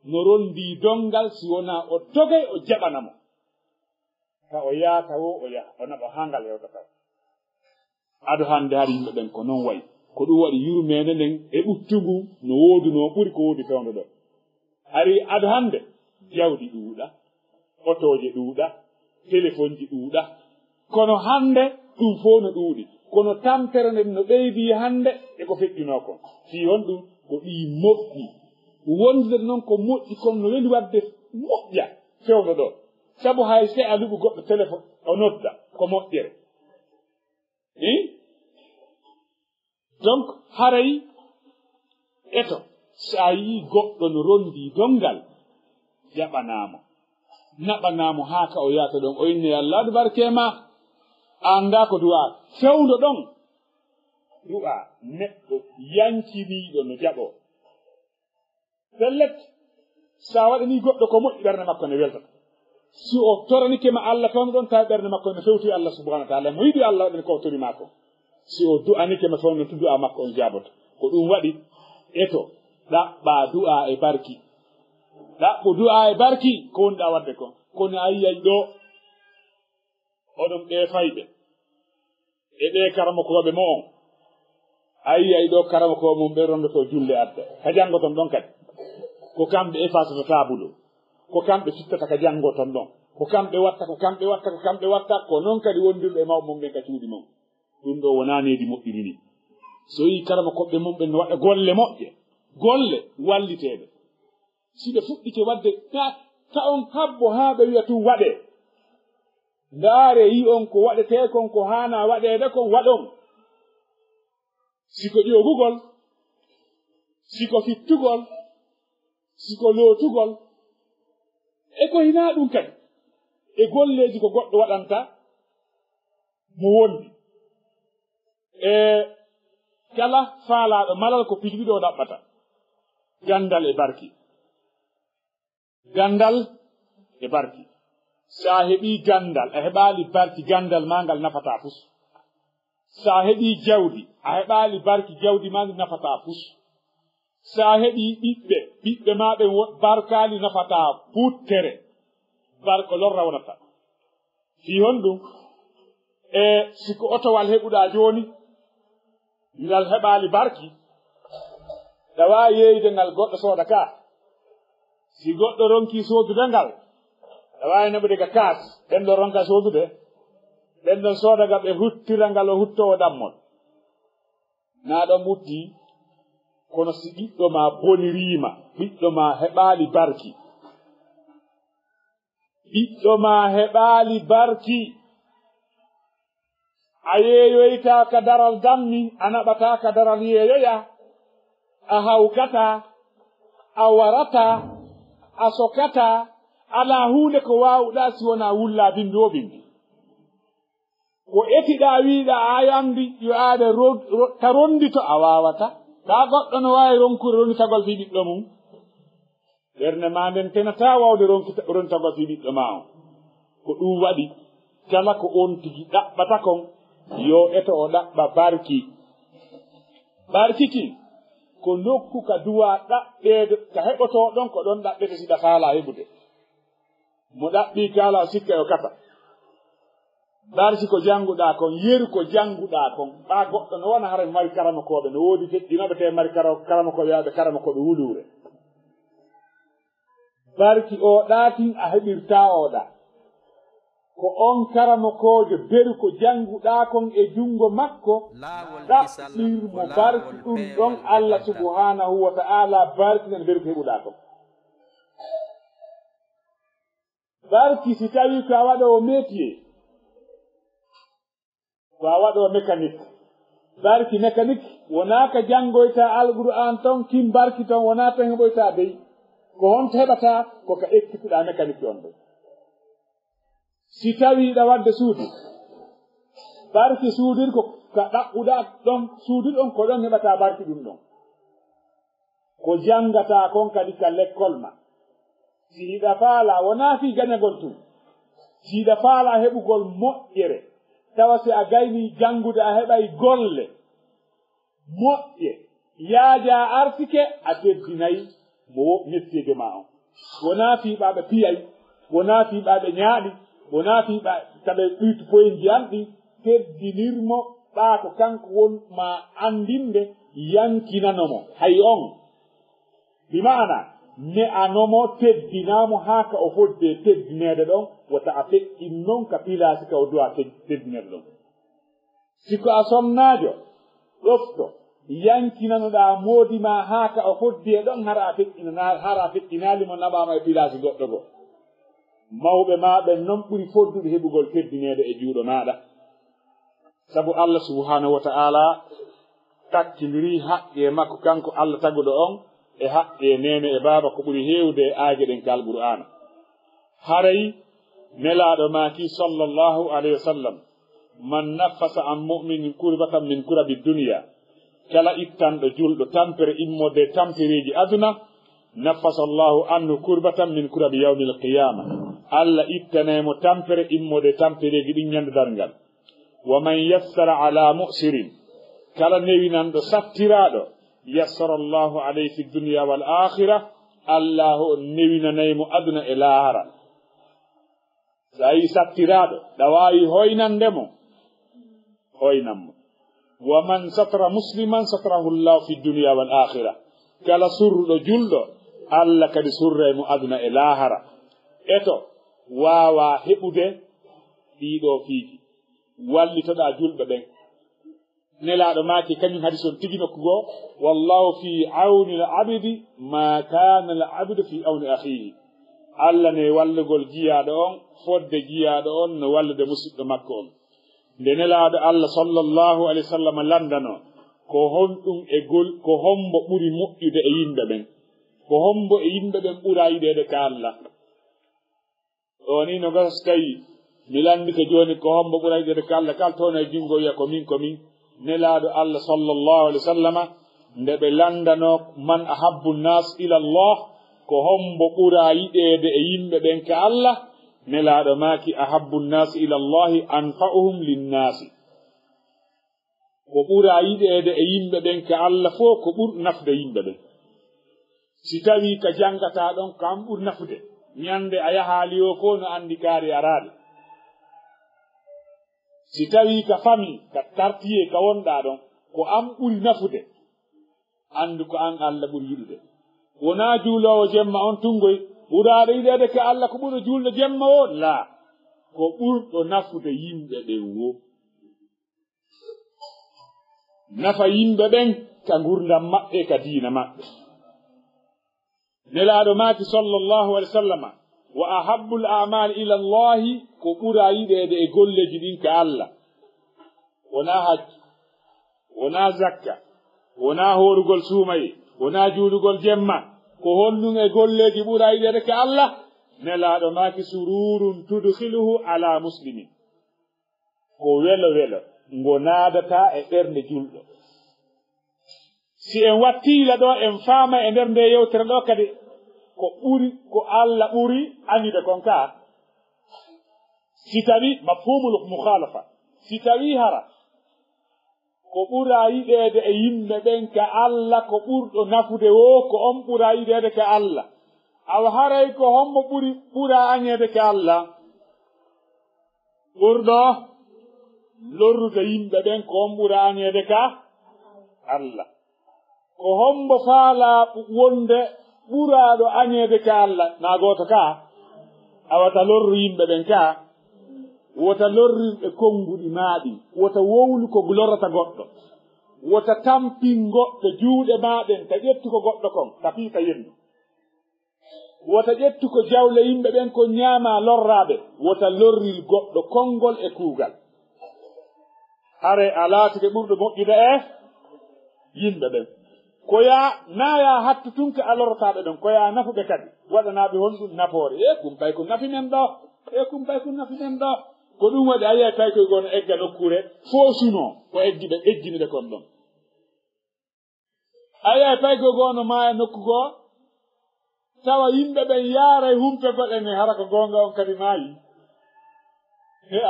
no rondi dongal si wona o dogay o jaɓanamo ta o yaata wo o yaha o naɓa hangal hewtata aɗo hande har yimɓe ɓen ko noon wayi ko ɗum waɗi yurmede nden e ɓuttugu no woodi no ɓuri ko woodi fewndo ɗo ari aɗo hande jawdi ɗuuɗa otoje ɗuuɗa téléphone ji ɗuuɗa kono hande ɗum fof no ɗuuɗi kono tampere nden no ɓeydi hande e ko feƴƴino kon si hon ɗum ko ɗi moƴƴi wonde noon ko moƴƴi kono no weli wadde moƴƴa fewndo ɗo sabu hay se a luɓu goɗɗo téléphone o nodda ko moƴƴere donc haray eto sa yi goɗɗo no rondi dongal jaɓanamo naɓanamo haa ka o yaata ɗon o inni allah du barkema anda ko du'a fewndo ɗon du'a neɗɗo yankiniɗo no jaɓo sellet sa waɗani goɗɗo ko moƴƴi ɓernde makko ne weltata si o toranike ma allah fewndo ɗon tawi ɓernde makko ne fewti allah subhanahu wa ta'ala mo yiɗi allah waɗani ko torima ko si o du'anike ma fewndo to du'a makko on jaboto ko ɗum waɗi eto ɗaɓɓa du'a e barki ɗaɓɓu du'a e barki ko wonɗa wadde kon kono a yiyay ɗo oɗon ɓe fayɓe e ɓe karamokoɓe mo on a yiyay ɗo karamokoɓe mum ɓe rondoto julle adda ka janggoton ɗon kadi ko kamɓe effaceta tabulo ko kamɓe fittata ka janggoton ɗon ko kamɓe watta ko kamɓe watta ko kamɓe watta ko noon kadi wondirɓe mawɓe mum ɓen ka cuuɗi mum ɗum ɗo wona nedi moƴƴiri ni so yi karamokoɓe mum ɓen no waɗa golle moƴƴe golle walliteɓe si ɓe fuɗɗike wadde ta on habbo haa ɓe wiya tum waɗe ndaare yi on ko waɗete kon ko haana waɗede kon waɗon siko ƴogugol siko fittugol siko lootugol e ko hina ɗum kadi e golleji ko goɗɗo waɗanta mo wondi e kala faalaɗo malal ko pijiɗo ɗaɓɓata gandal e barki gandal e barki sa heɓi gandal a heɓali barki gandal ma ngal nafata pus sa heɓi jawdi a heɓali barki jawdi ma ngal nafata pus sa heɓi ɓiɓɓe ma ɓe barkali nafata puttere barko lorra wonata fi hon ɗum e siko otowal heɓuɗa joni ngal heɓali barki ɗawa yeyde ngal goɗɗo sooda ka si goɗɗo ronki sodude ngal a wawi neɓude ka kaas ɓen ɗo ronka sodude ɓen ɗon soodaga ɓe huttira ngal o huttowo ɗammol na ɗon mutti kono si ɓiɗɗo ma bonirima ɓiɗɗo ma heɓali barki ɓiɗɗo ma heɓali barki a yeeyoyta ka daral dammi a naɓata ka daral yeeyoya a hawkata a warata a sokata ala hunde ko wawɗa si wona wulla bindi o bindi ko etiɗa wiɗa a yamdi yo aade ta rondito a wawata ta goɗɗo no wawi ronkude ronditagol fi ɓiɗɗo mum ɓernde ma nden tenata wawde ronditagol fi ɓiɗɗo ma on ko ɗum waɗi kala ko on tigi ɗaɓɓata kon yo eto o ɗaɓɓa barkiki ko nokku ka duwa ɗaɓɓede ka heɓoto ɗon ko ɗon ɗaɓɓete siɗa faala heɓude mo ɗaɓɓi kala o sikka o kata barki ko janguɗa kon yeru ko janguɗa kon ɓa goɗɗo no wona hara mari karamakoɓe no woodi feƴƴinoɓe te mari karamakoɓe yaɓe karamakoɓe wulure barki o ɗatin a heɓirta oɗa ko on karamokojo beru ko janguɗa kon e jungo makko ɗaɓɓirmo barki ɗum ɗon Allah subhanahu wa ta'ala barkinan beru ko heɓuɗa kon barki si tawi ko a waɗowo métier ko a waɗowo mécanique barki mécanique wona ka janngoyta alqur'an ton kim barki ton wona tan heɓoyta dey ko honto heɓata koka ekkitiɗa mécanique on ɗo si tawiɗa wadde suudi barki suudir ko ka ɗaɓɓuɗa ɗon suudir ɗon ko ɗon heɓata barki ɗum ɗon ko janngata kon kadi ka l'école ma si hiɗa faala wona fi gañagol tum si hiɗa faala heɓugol moƴƴere tawa si a gayni janngude a heɓay golle moƴƴe yaaja artike a teddinayi mo mettiege ma on wona fiiɓaɓe piyay wona fiiɓaɓe ñaaɗi wona fiiɓa taɓe ɓuytu poye njiyanɗi teddinirmo ɓaa ko kanko won ma andinde yankinanomo hay on bi maana ne anomo teddinamo haa ka o fodde teddineede ɗon wata a feƴƴin noon ka pilasi ka o dowa teddineede ɗon siko a somnaajo ɗofto yankinanoɗa moodi ma haa ka o fodde ɗon hara a feƴƴinaalimo naɓama e pilasi goɗɗo goo mawɓe maɓe noon ɓuri foddude heɓugol teddineede e juuɗo maɗa sabu Allah subhanahu wa ta'ala takkindiri haqqe makko kanko Allah taguɗo on e haqqe nene e baaba ko ɓuri heewde e aaje ɗen ka alqur'ana haray nelaɗo maaki sallallahu alayhi wa sallam man nafasa an mu'minin kurbatan min kurabi dunya kala ittanɗo julɗo tampere immode tampereji aduna nafasa Allahu anhu kurbatan min kurabi yawmi alqiyama Allah ittanemo tampere immode tampereji ɗin ñande darngal wa man yassara ala mu'sirin kala newinanɗo sattiraɗo yassara Allahu alayhi fi dunya wal akhirah Allahu newinanaymo aduna e laahara so ayi sattiraɗo ɗa wawi hoynandemo hoynanmo wa man satara musliman satarahu Allahu fi dunya wal akhirah kala surruɗo julɗo Allah kadi surraymo aduna e laahara eto wawa heɓude ɗiɗo fiiji wallitoɗa julɓe ɓen nelaɗo maaki kañum hadis on tigi nokkugo wallahu fi awni al abdi ma kana al abdu fi awni akhihi Allah ne wallugol jiyaɗo on fodde jiyaɗo on no wallude musidɗo makko on nde nelaɗo Allah sallallahu alayhi wa sallam landano ko honɗum e gol ko hombo ɓuri moƴƴude e yimɓe ɓen ko hombo e yimɓe ɓen ɓura yiɗede ka Allah o ni no gasa so tawi mi landike joni ko hombo ɓura yiɗede ka Allah kala toon e jungo wiya komin nelaɗo Allah sallallahu alayhi wa sallama nde ɓe landano man ahabbu nnas ila Allah ko hombo ɓura yiɗede e yimɓe ɓen ka Allah nelaɗo maaki ahabbu nnas ila Allahi anfa'uhum linnasi ko ɓura yiɗede e yimɓe ɓen ka Allah fof ko ɓur nafde yimɓe ɓen si tawi ka jangata ɗon ko an ɓur nafude ñande a yahaali o ko no andi kaari araade si tawi ka fami ka tartiye ka wonɗa ɗon ko an ɓuri nafude andu ko an Allah ɓuri yiɗude wona juulowo jemma on tungoy ɓuraɗo yiɗede ka Allah ko ɓuri julde jemma o laa ko ɓurɗo nafude yimɓe ɓen wo nafa yimɓe ɓen ka gurdam maɓɓe ka diina maɓɓe nelaɗo maaki sallallahu alayhi wa sallama wa ahabbul a'mal ila Allahi ko ɓura yiɗede e golleji ɗin ka Allah wona hajji wona zakka wona horugol suumaye wona juulugol jemma ko honɗum e golleji ɓura yiɗede ka Allah nelaɗo maaki sururun tudkhiluhu ala muslimin ko welo ngo naadata e ɓernde julɗo si en wattila ɗo en faama e nder nde yewtere ɗo kadi ko ɓuri ko Allah ɓuri anide kon ka si tawi mafhumul mukhalafa si tawi hara ko ɓura yiɗede e yimɓe ɓen ka Allah ko ɓurɗo nafude wo ko on ɓura yiɗede ka Allah awa haray ko hommo ɓura añede ka Allah ɓurɗo lorrude yimɓe ɓen ko on ɓura añede ka Allah ko hombo faala wonde ɓuraɗo añede ka Allah na goto ka awata lorru yimɓe ɓen ka wota lorrirɓe konnguɗi maaɗi wota wowlu ko lorata goɗɗo wota tampingo to juuɗe maɗen ta ƴettu ko goɗɗo kon ta piita yendu wota ƴettu ko jawle yimɓe ɓen ko ñaama lorraɓe wota lorril goɗɗo konngol e kuugal hare a laatike ɓurɗo moƴƴude e yimɓe ɓen koya naya hattu tunka a lorotaɓe ɗon koya nafuɓe kadi waɗanaɓe honɗum nafoore kumpay ko nafi men ɗo kumpay ko nafi men ɗo ko ɗum waɗi a yiya tay koye gono egga nokkure foosuno ko eggiɓe egginiɓe kon ɗon a yiya tay koye gono maaya nokku goo tawa yimɓe ɓen yaara humpe goɗene hara ko gonga on kadi maayi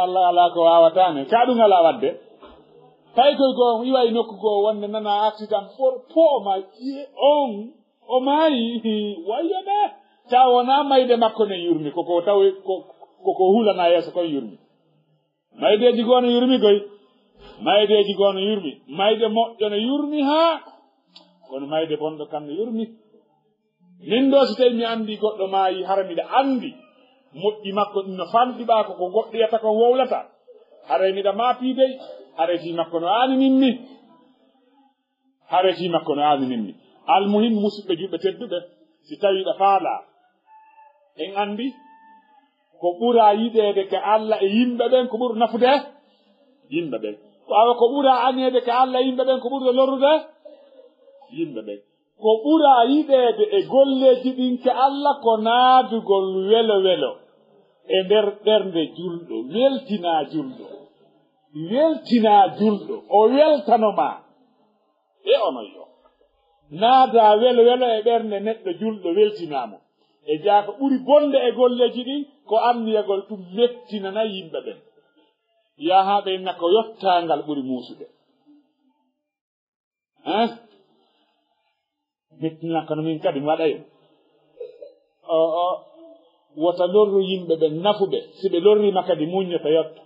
Allah ala ko wawatane ka ɗum ala wadde tay koye goo iway nokku goo wonde nana accident po o maayi on o maayi wayyoɓe taw wona mayde makko ne yurmi koko taw koko hulana yeeso kon yurmi maydeji gono yurmi koy maydeji gono yurmi mayde moƴƴo ne yurmi ha kono mayde bonɗo kam ne yurmi min ɗo so tawi mi andi goɗɗo maayi hara miɗa andi moƴƴi makko ɗum no famɗiɓa koko goɗɗoyata kon wowlata hara miɗa maapidey hareti makko no aanininmi hareti makko no aanininmi almuhim musidɓe juɓɓe tedduɓe si tawiɗa faala en andi ko ɓura yiɗede ke Allah e yimɓe ɓen ko ɓuri nafude yimɓe ɓen wawa ko ɓura añede ke Allah e yimɓe ɓen ko ɓurde lorrude yimɓe ɓen ko ɓura yiɗede e golleji ɗin ke Allah ko naadugol welo welo e nder ɓernde julɗo weltina julɗo o weltanoma e onon yo naada welo welo e ɓernde neɗɗo julɗo weltinamo e jaako ɓuri bonde e golleji ɗin ko anniyagol ɗum mettinana yimɓe ɓen yaha ɓenna ko yottangal ɓuri muusude mettina kono min kadi waɗayo wota lorru yimɓe ɓen nafuɓe si ɓe lorrima kadi muññata yotta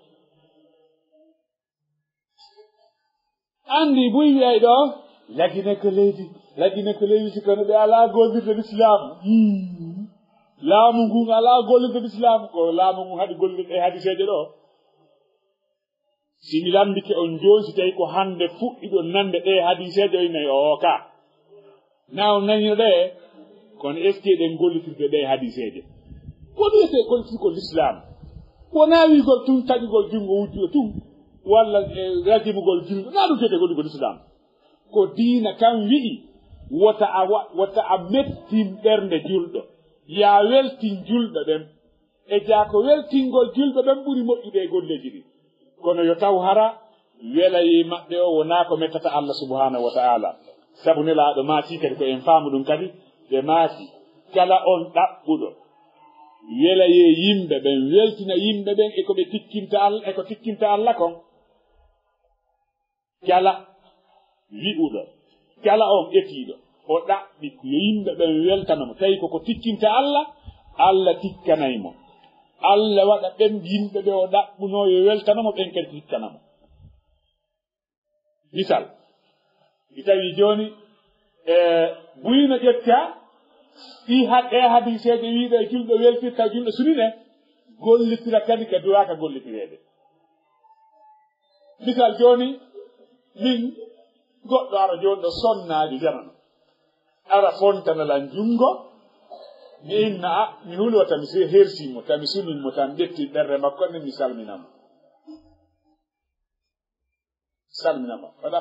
andi buy wiyay ɗo lagine ko leydi si kono ɓe ala gollirde l'islam laamu ngun ala gollirde l'islam ko laamu ngun haɗi gollirde e hadiseje ɗo simi lambike on joni si tawi ko hande fuɗɗiɗo nande ɗe hadiseje o inayi o ka naw nanino ɗe kono est ce que ɗen gollitirde ɗe hadiseje woni wiyete gollitirgol l'islam wona wigol tun taƴugol jungo wujjuɗo tun walla rajimugol jungo na ɗum fiyete golligol l'islam ko diina kam wi'i wota a mettin ɓernde julɗo ya weltin julɓe ɓen e jaako weltingol julɓe ɓen ɓuri moƴƴude e golleji ɗi kono yo taw hara welayi maɓɓe o wona ko mettata Allah subhanahu wa ta'ala sabu nelaɗo maati kadi ko en faamu ɗum kadi ɓe maati kala on ɗaɓɓuɗo welaye yimɓe ɓen weltina yimɓe ɓen eko ɓe tikkinta Allah eko tikkinta Allah kon kala wi'uɗo kala on ƴetiɗo o ɗaɓɓi yo yimɓe ɓen weltanamo tawi koko tikkinta Allah Allah tikkanaymo Allah waɗa ɓen yimɓe ɓe o ɗaɓɓuno yo weltanamo ɓen kadi tikkanamo misal mi tawi joni buyino ƴetta ɗi haɗe hadiseje wiiɗo e julɗo weltirta julɗo sunine gollitira kadi ka duwaka gollitirede misal joni min goɗɗo ara joni ɗo sonnaji jamano ara fontanalan jungo mi inna mi hulwa tami hersimo tami suninmo tan ƴetti ɓerde makko ne mi salminamo waɗa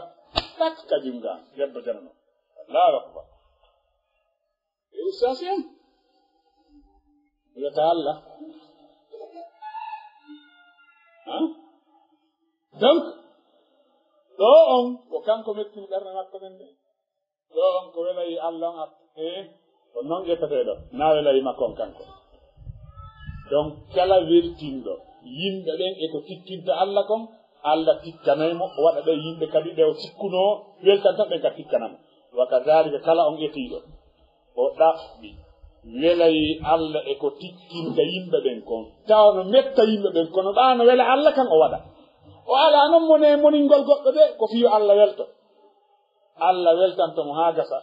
pat kajum ga debbo jamano Allahu akbar e Oustaz en wiyata Allah donc ɗo on ko kanko mettini ɓerde makko nen de ɗo on ko welayi Allah on ko noon ƴettateɗo na welayi makko on kanko donc kala weltinɗo yimɓe ɓen eko tikkinta Allah kon Allah tikkanaymo o waɗa ɓe yimɓe kadi ɓe o tikkuno weltantan ɓen ka tikkanamo wa kadhalika kala on ƴetiɗo o ɗaɓɓi welayi Allah eko tikkinta yimɓe ɓen kon tawa no metta yimɓe ɓen kono ɗano wela Allah kan o waɗa o ala noon mone moningol goɗɗo ɓe ko fiyo Allah welto Allah weltantomo ha gasa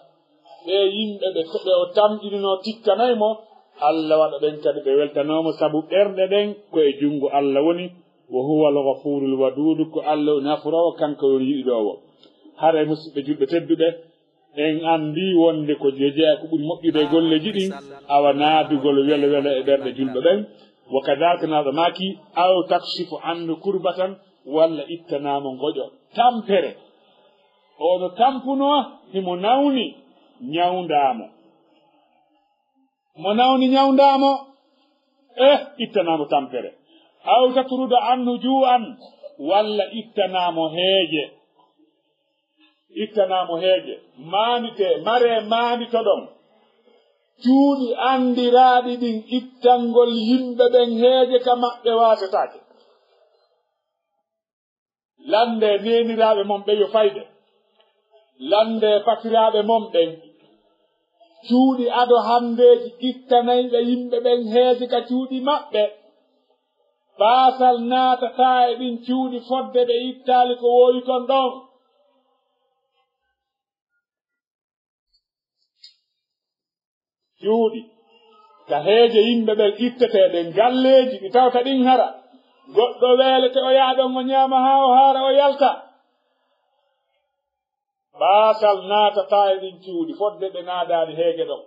ɓe yimɓe ɓe ɓe o tamƴinino tikkanaymo Allah waɗa ɓen kadi ɓe weltanomo sabu ɓerɗe ɗen koye jungo Allah woni wa huwa al-ghafurul wadud ko Allah nafrawo kanko woni yiɗowo hare musidɓe julɓe tedduɓe en andi wonde ko jeje ko ɓuri moƴƴude golleji ɗin awa naadugol wele wele e ɓerɗe julɓe ɓen wa kadalika naɗo maki aw takshifu annu kurbatan walla ittanamo goƴo tampere oɗo tampuno himo nawni ñawndamo mo nawni ñawndamo ittanamo tampere aw tatruda annu ju'an walla ittanamo heeje maanite mare maanitoɗon cuuɗi andiraaɗi ɗin ittangol yimɓe ɓen heeje ka maɓɓe waasetake lande neniraaɓe mon ɓe yo fayde lande patiraaɓe mon ɓen cuuɗi ado handeji ittanayɓe yimɓe ɓen heeje ka cuuɗi maɓɓe baasal naatata e ɗin cuuɗi fodde ɓe ittaali ko woowi kon ɗon cuuɗi ka heeje yimɓe ɓen itteteɗen galleji ɗi tawta ɗin hara goɗɗo weelete o yaaɗon o ñaama haa o haara o yalta baasal naatata e ɗin cuuɗi fodde ɓe naadaani heege ɗon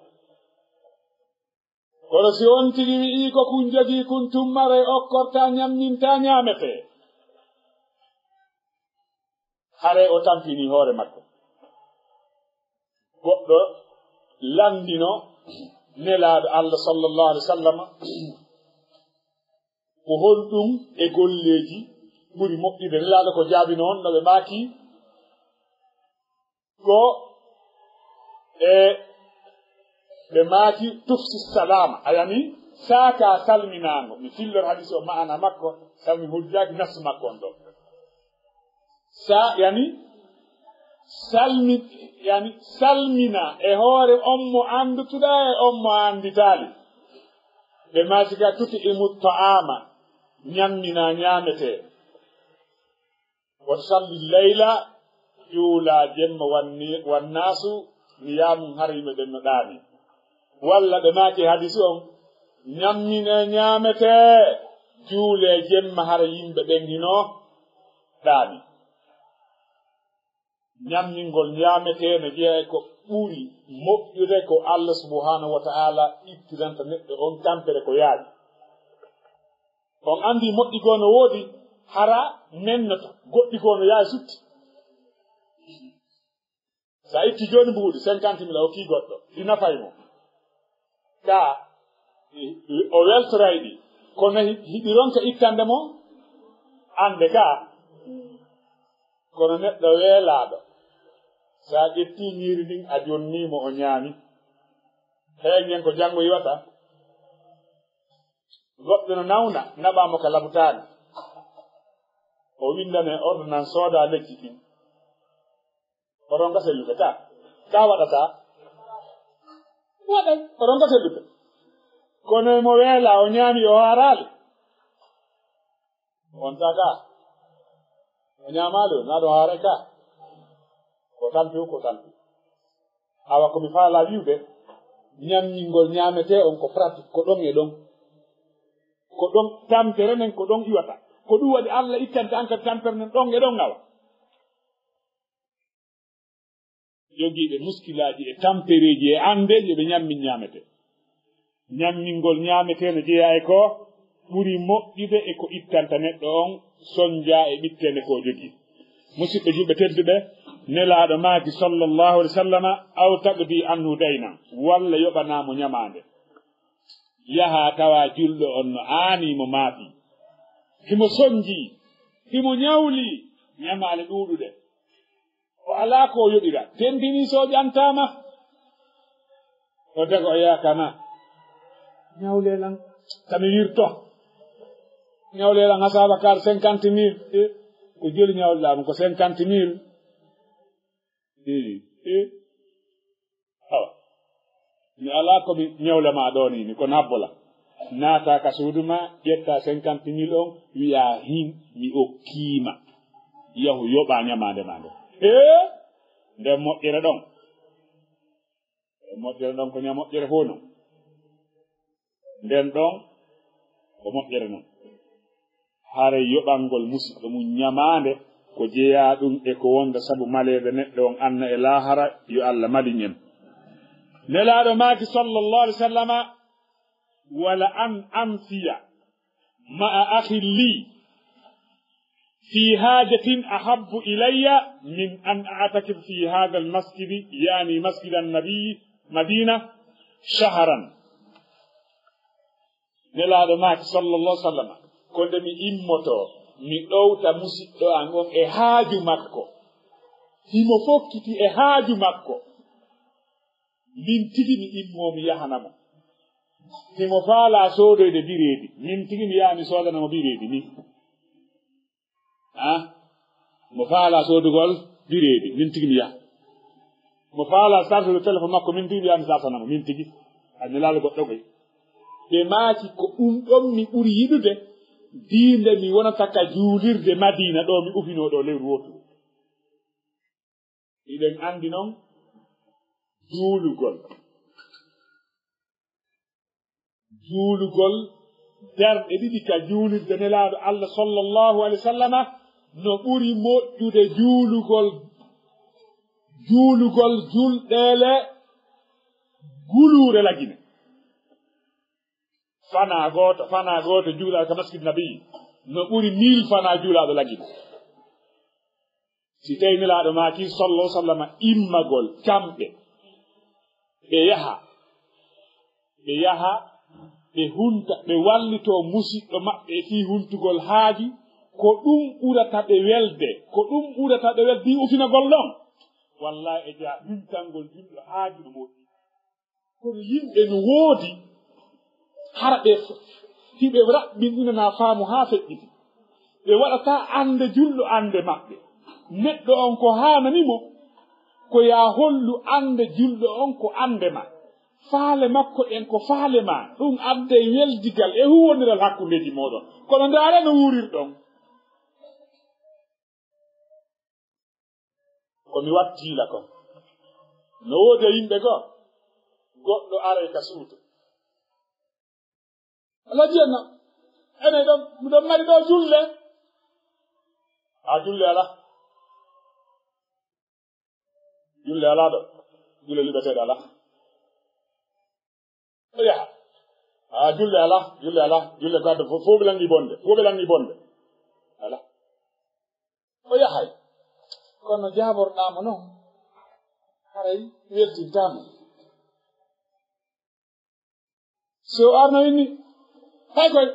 kono si on tigi wi'ii ko kun jogii kun tummare okkorta ñamminta ñaametee hare o tampini hoore makko goɗɗo landino nelaaɗo Allah sallallahu alaihi wasallam ko honɗum e golleji ɓuri moƴƴude nelaaɗo ko jaabi noon no ɓe maaki ko ɓe maaki tufsi salama ayani saaka salminaango mi fillor hadis o ma'ana makko sami hujjaaki nas makko on ɗo salmina e hoore on mo andutuɗa e on mo anditaali ɓe maaki ka tuti imu ta'ama ñammina ñaametee wa salli leyla juula jemma wannaasu niyamum har yimɓe ɓen no ɗaani walla ɓe maaki hadisi on ñammine ñaametee juule jemma har yimɓe ɓen hino ɗaani ñamningol ñaametee no jeeya ko ɓuri moƴƴude ko Allah subhanahu wa ta'ala ittiranta neɗɗo on tampere ko yaaji on andi moƴƴi goo no woodi hara nennoto goɗɗi goo no yaawi sutti sa itti joni mbuuɗi 50 000 o kii goɗɗo ɗi nafay mo ka o weltoray ɗi kono hiɗironka ittande mo ande ka kono neɗɗo weelaaɗo sa ƴetti ñiiri ndin a jonnimo o ñaami heeñen ko janngo yiwata goɗɗo no nawna naɓamo ka labutaani o windane ordonnance sooda lekki kin oɗon gasellude ka waɗata waɗan oɗon gasellude kono mo weela o ñaami o haaraali wonta ka o ñaamaali o naɗo haare ka ko tampi awa komi faala wiwde ñamñingol ñaametee on ko pratique ko ɗon e ɗon ko ɗon tampere nen ko ɗon iwata ko ɗum waɗi Allah ittante an kadi tampere nen ɗon e ɗon awa jogiiɓe muskilaaji e tampereji e andeji eɓe ñammin ñaamete ñammingol ñaametee no jeeya e ko ɓuri moƴƴude e ko ittanta neɗɗo on soñja e ɓittende ko jogii musidɓe julɓe tedduɓe nelaaɗo maaki sallallahu alaihi wasallam aw tagdi anhu daynan walla yoɓanaamo ñamaande yaha tawa julɗo on no aanimo maafi himo soñji himo ñawli ñamaale ɗuuɗuɗe o alaa ko yoɗira tentini so ƴantama o daga o yakana ñawlelan kami wirto ñawlelan hasaba kar 50 000 ko joli ñawlelam ko 50 000 awa mi ala komi ñawlema ɗo nini ko nabbola naata ka suuduma ƴetta 50 000 on wiya hin mi okkiima yahu yoɓa ñamande ma nde nden moƴƴere ɗon ko moƴƴere fof non nden ɗon ko moƴƴere non hare yoɓangol musidɗo mum ñamande ko jeeya ɗum e ko wonda sabu malede neɗɗo on anna e lahara yo Allah malin en nelaɗo maaki sallallahu alaihi wasallam wala an amsiya ma'a akhi li في حاجة أحب إلي من أن أعتكف في هذا المسجد يعني مسجد النبي مدينة شهرا نلا معك صلى الله عليه وسلم كنت مي إموتو مي أوتا مسيطو أنغم إحاجو مكو هيمو فوكتي إحاجو مكو من تيجي مي إمو مي يحنمو هيمو فالا سودو دي بيريدي من تيجي مي يعني سودو نمو بيريدي مي mo faala sodugol bireedi min tigi mi yaha mo faala sartude téléphone makko min tigi mi yaha mi sartanamo min tigi ani laalo goɗɗo koy ɓe maaki ko ɗum ɗon mi ɓuri yiɗude diinde mi wonata ka juulirde madina ɗo mi ufino ɗo lewru wotu iɗen andi noon juulugol darɗe ɗiɗi ka juulirde nelaaɗo Allah sallallahu alaihi wa sallam no ɓuri moƴƴude juulugol julɗeele guluure lagine fana gooto juulaaɗo ka masjid nabi no ɓuri 1000 fana juulaaɗo lagine si tawi nelaaɗo maaki sallallahu alaihi wa sallam immagol kamɓe ɓe yaha ɓe hunta ɓe wallito musidɗo maɓɓe fi huntugol haaji ko ɗum ɓurata ɓe welde yi ufinagol ɗon wallahi e jaa huntangol julɗo haaji no moƴƴi kono yimɓe no woodi hara ɓe hiɓe raɓɓinɗinana faamu haa feƴƴiti ɓe waɗata ande julɗo ande maɓɓe neɗɗo on ko haananimo ko ya hollu ande julɗo on ko ande ma faale makko en ko faale ma ɗum adde weldigal e huwoniral hakkundeji moɗon kono ndaara no wurirɗon komi wattila kon no woodi yimɓe goo goɗɗo are ka suuto ala jiyanna ene ɗon miɗon mari ɗo julle julle ala ɗo julle liɓeteɗo ala oyaha julle ala julle gaddo fo ɓe langi bonde ala o yahay kono jaborɗamo noon haray weltintamo so arno inni hay koy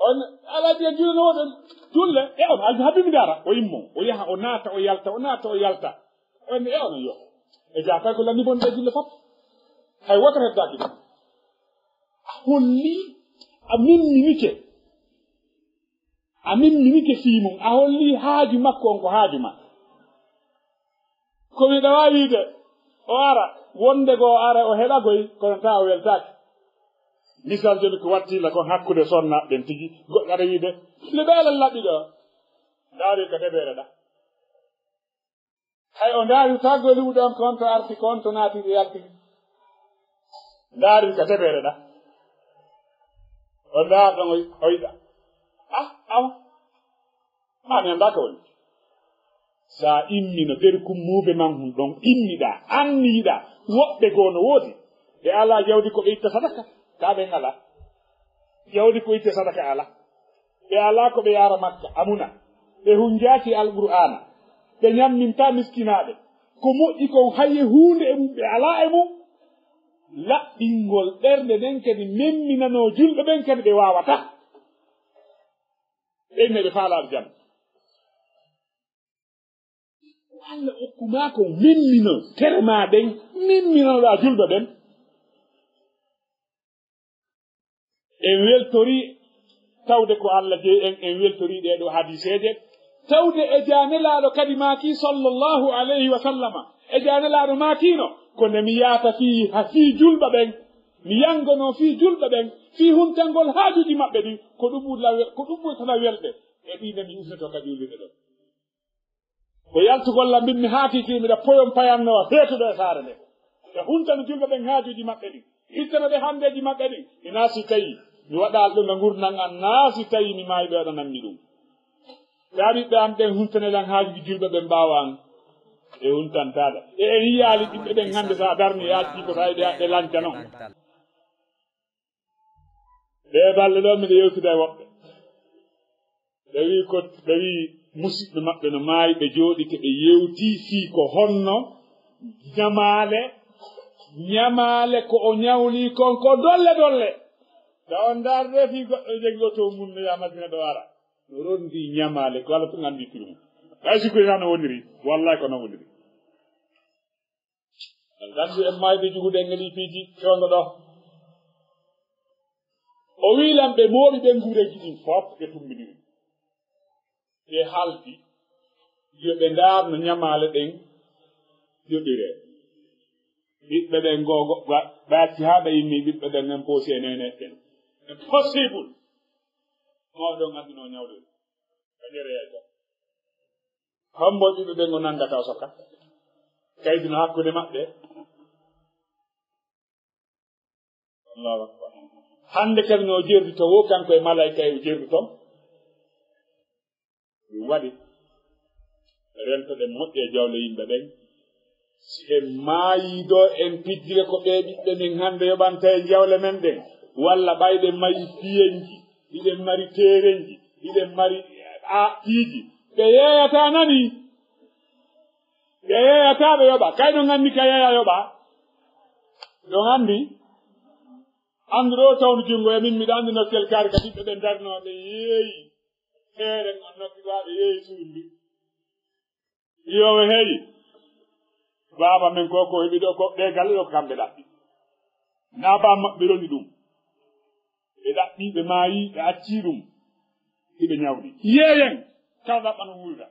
on ala biya julle no woɗon julle e on habbimi dara o immo o yaha o naata o yalta on e ono yo e ja kay ko langi bonde julle fop hay wakata daki holli amin minike fimum a holli haaju makko on ko haaju ma komi ɗawa wiide o ara wonde goo ara o heɗagoy kono ta o weltaki misal joni ko wattila kon hakkude sonnaɓe ɓen tigi goɗɗo aɗa wiide le ɓeelal laɓɓi ɗo ndaari ko heɓere ɗa hay o ndaari taggo liwɗon kon to arti kon to naatiɗo yaltigi ndaari ko teɓere ɗa o ndaarɗon o yiɗa mi annda ko woni sa immino nder kummuɓe man hum ɗon immiɗa anniyiɗa woɓɓe goo no woodi ɓe ala jawdi ko ɓe itta sadaka ta ɓen ala jawdi ko itte sadaka ala ɓe ala ko ɓe yara makka amuna ɓe hunjaki alqur'ana ɓe ñamminta miskinaɓe ko moƴƴi kon haye hunde e mum ɓe ala e mum laɓɓingol ɓernde nden kadi memminano julɓe ɓen kadi ɓe wawata ɓenne ɓe faalaɓe jam Allah hokkuma ko memmino terma ɗen memminoɗa julɓe ɓen en weltori tawde ko Allah jeeyi en weltori ɗeɗo hadiseje tawde e janelaɗo kadi maaki sallallahu alayhi wa sallama e janelaɗo maakino ko nde mi yaata fi julɓe ɓen mi yangono fi julɓe ɓen fi huntangol haajuji maɓɓe ɗi ko ɗum ɓurtana welɓe e ɗine mi usnoto kadi julɓe ɗo ko yaltugolla mbimmi haakiki miɗa poyon payannowa feetuɗo e saare nde e huntano julɓe ɓen haajuji maɓɓe ɗi ittano ɓe handeji maɓɓe ɗi ina si tawi mi waɗal ɗo nga gurnan an naasi tawi mi maayi ɓe waɗananmi ɗum tawiɓe am ɓen huntanelan haajuji julɓe ɓe mbawan e huntantaɗa e en yiyaali ɓiɓɓe ɓen hannde sa darni yaaji ko tawi ɗe lanca noon ɓe balle ɗo miɗe yewtida e woɓɓe ɓe wi musidɓe maɓɓe no maayi ɓe jooɗi ke ɓe yewti fii ko honno ñamaale ko o ñawli kon ko dolle da on dar refi goɗɗo jegi oto mum no yamadina ɗo ara no rondi ñamaale ko wala to gandi tiri mum ay sikkoy tan no woniri wallahi ko no woniri gandi en mayɓe jugude ngeli piiji fewno ɗo o wiilan ɓe mooɓi ɓe nguureji ɗin fof ɓe tummidiri ɓe haldi yo ɓe ndaarno ñamaale ɗen yoɓire ɓiɓɓe ɓen gogo ɓaatti haa ɓe yimmi ɓiɓɓe ɓen en poosi e nene ɓen impossible mawɗon anndino ñawde aƴereejo hombo ɓiɓɓe ɓen o nanngata o sokat kaydino hakkude maɓɓe allahu akbar hannde kadi no jerdi to wo kanko e malayka e jerdi toon ɗum waɗi rentoɗen moƴƴe jawle yimɓe ɓen si en maayido en piddire ko ɓe ɓiɓɓe min hannde yoɓanta e jawle men ɗen walla ɓayɗen mayi fiyenji hiɗen mari teerenji hiɗen mari piiji ɓe yeeyata nani ɓe yeeyata ɓe yoɓa kayno nganndi ka yeeya yoɓa ɗon anndi anndu ɗo tawno junngo e min miɗa anndi nokkel kaari ka ɓiɓɓe ɓen darnooɓe yeeyi heeren on nokki waaɓe yeeyi suundi yowe heeyi baaba men ko heɓi ɗo ko ɓe galle ɗo ko kamɓe ɗaɓɓi naa baa maɓɓe roni ɗum ɓe ɗaɓɓi ɓe maayi ɓe accii ɗum hiɓe ñawɗi yeeyen kala ɗaɓɓano wuuda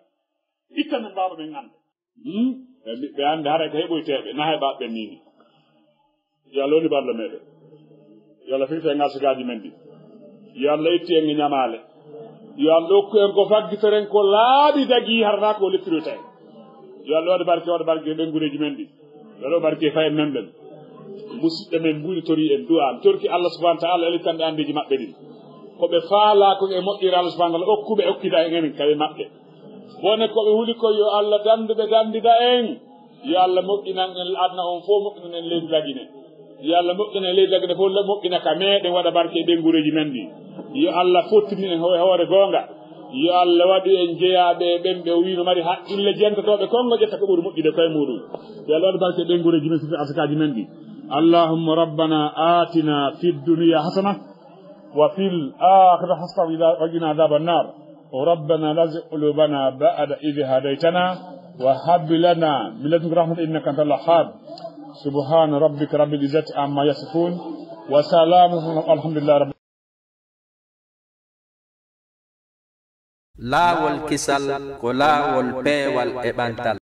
itta men baaba men annde ɓe annde hara ko heɓoyteeɓe na heɓaa ɓen nini yo Allah woni ballo meɗen yo Allah firti e ngasakaaji men ɗi yo Allah itti en e ñamaale yo Allah hokku en ko faggitoren ko laaɓi dagii harata ko leppiroten yo Allah waɗa barke ɓen gureji men ɗi yo Allah barke fayen men ɓen musidɓe men mbuɗi tori en du'a mi torki Allah subahana taala elitanɓe andeji maɓɓe ɗin koɓe faala ko e moƴƴira Allah subahana taala okkuɓe okkida en kawe maɓɓe wone koɓe huuli ko yo Allah danduɓe dandida en yo Allah moƴƴinan en adna on fof moƴƴinan en leydi lagine yo Allah moƴƴina e leydi lagine fof moƴƴina ka meɗen waɗa barke ɓen gureji men ɗi yo Allah fottini en hoore goonga yo Allah waɗi en jeeyaɓe ɓen ɓe wino mari haqqille jentotoɓe kongo ƴetta ko ɓuri moƴƴude koye muɗum yo Allah waɗi barke ɓen gureji men sifi asakaji men ɗi اللهم ربنا آتنا في الدنيا حسنة وفي الآخرة حسنة وقنا عذاب النار وربنا لا تزغ قلوبنا بعد إذ هديتنا وهب لنا من لدنك رحمة إنك أنت الوهاب سبحان ربك رب العزة عما يصفون وسلام الحمد لله رب LAAWOL KISAL ko LAAWOL peewal e ɓantal